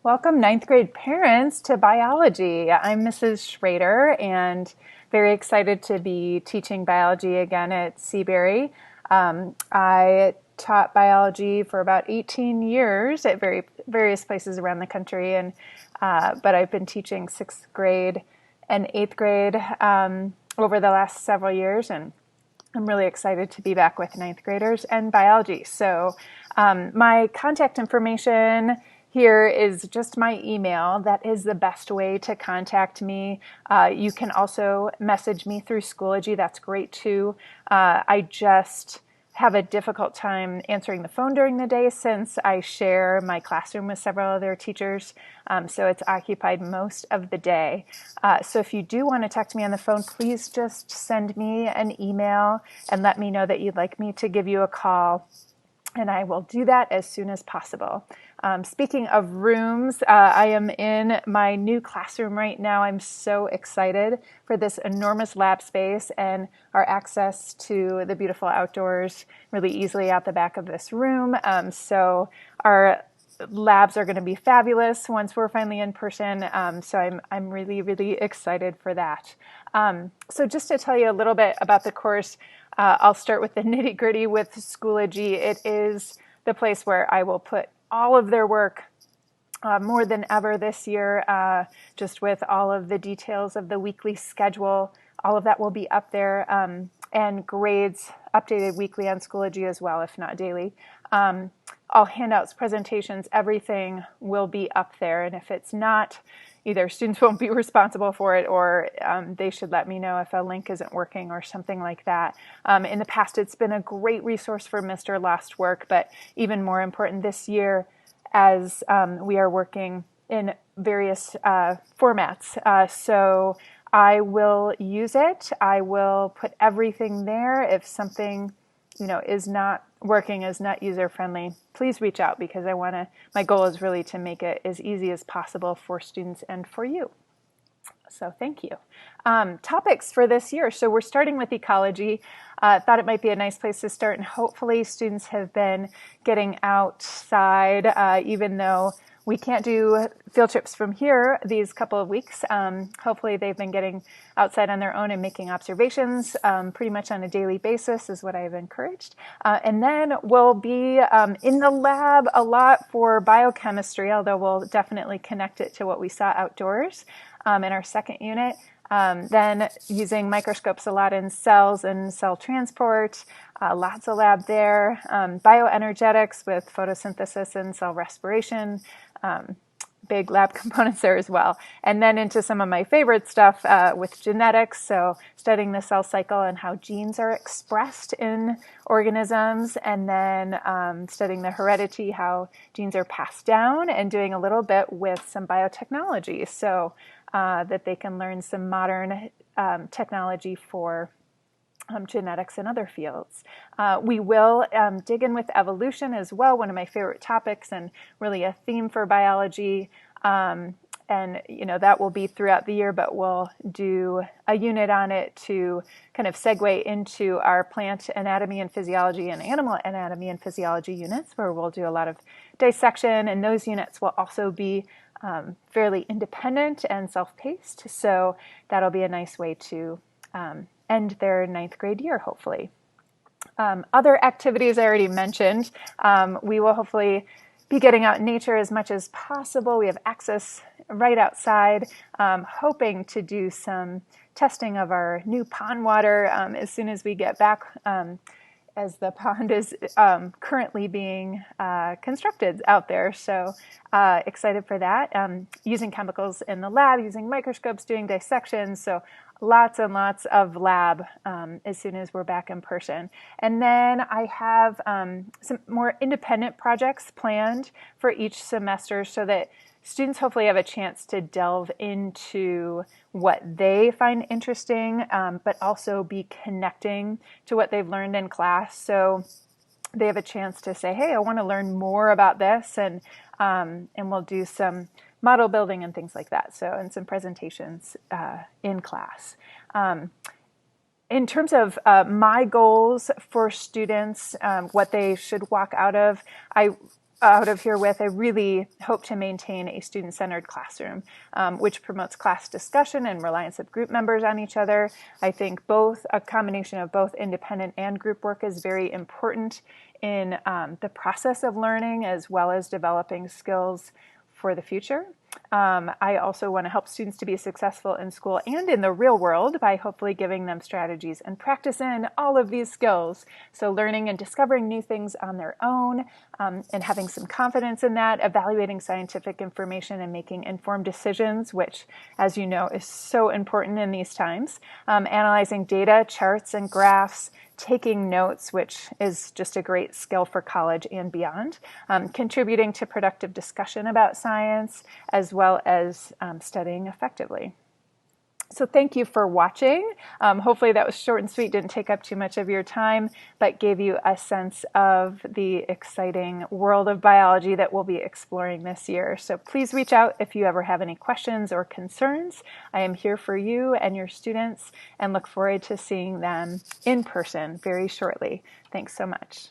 Welcome, ninth grade parents, to biology. I'm Mrs. Schrader and very excited to be teaching biology again at Seabury. I taught biology for about 18 years at various places around the country, but I've been teaching sixth grade and eighth grade over the last several years, and I'm really excited to be back with ninth graders and biology. So my contact information here is just my email. That is the best way to contact me. You can also message me through Schoology. That's great too. I just have a difficult time answering the phone during the day since I share my classroom with several other teachers, so it's occupied most of the day. So if you do want to talk to me on the phone, please just send me an email and let me know that you'd like me to give you a call, and I will do that as soon as possible. Speaking of rooms, I am in my new classroom right now. I'm so excited for this enormous lab space and our access to the beautiful outdoors really easily out the back of this room. So our labs are going to be fabulous once we're finally in person. So I'm really, really excited for that. So just to tell you a little bit about the course, I'll start with the nitty gritty with Schoology. It is the place where I will put all of their work more than ever this year, just with all of the details of the weekly schedule. All of that will be up there, and grades updated weekly on Schoology as well, if not daily. All handouts, presentations, everything will be up there. And if it's not, either students won't be responsible for it, or they should let me know if a link isn't working or something like that. In the past, it's been a great resource for Mr. Lost Work, but even more important this year, as we are working in various formats. So I will use it. I will put everything there. If something, is not working, is not user-friendly, please reach out, because my goal is really to make it as easy as possible for students and for you. So thank you. Topics for this year. So we're starting with ecology. Thought it might be a nice place to start, and hopefully students have been getting outside, even though we can't do field trips from here these couple of weeks. Hopefully they've been getting outside on their own and making observations pretty much on a daily basis is what I've encouraged. And then we'll be in the lab a lot for biochemistry, although we'll definitely connect it to what we saw outdoors in our second unit. Then using microscopes a lot in cells and cell transport, lots of lab there. Bioenergetics with photosynthesis and cell respiration, big lab components there as well. And then into some of my favorite stuff with genetics, so studying the cell cycle and how genes are expressed in organisms, and then studying the heredity, how genes are passed down, and doing a little bit with some biotechnology, so that they can learn some modern technology for genetics and other fields. We will dig in with evolution as well, one of my favorite topics and really a theme for biology. And that will be throughout the year, but we'll do a unit on it to kind of segue into our plant anatomy and physiology and animal anatomy and physiology units, where we'll do a lot of dissection, and those units will also be fairly independent and self-paced. So that'll be a nice way to end their ninth grade year, hopefully. Other activities I already mentioned. We will hopefully be getting out in nature as much as possible. We have access right outside, hoping to do some testing of our new pond water as soon as we get back, as the pond is currently being constructed out there. So excited for that. Using chemicals in the lab, using microscopes, doing dissections. So lots and lots of lab as soon as we're back in person. And then I have some more independent projects planned for each semester, so that students hopefully have a chance to delve into what they find interesting, but also be connecting to what they've learned in class. So they have a chance to say, hey, I want to learn more about this, and we'll do some model building and things like that. So, and some presentations in class. In terms of my goals for students, what they should walk out of, I out of here with, I really hope to maintain a student-centered classroom, which promotes class discussion and reliance of group members on each other. I think a combination of both independent and group work is very important in the process of learning, as well as developing skills for the future. I also want to help students to be successful in school and in the real world by hopefully giving them strategies and practice in all of these skills. So learning and discovering new things on their own, and having some confidence in that, evaluating scientific information and making informed decisions, which, as you know, is so important in these times. Analyzing data, charts, and graphs, taking notes, which is just a great skill for college and beyond, contributing to productive discussion about science, as well as studying effectively. So thank you for watching. Hopefully that was short and sweet, didn't take up too much of your time, but gave you a sense of the exciting world of biology that we'll be exploring this year. So please reach out if you ever have any questions or concerns. I am here for you and your students and look forward to seeing them in person very shortly. Thanks so much.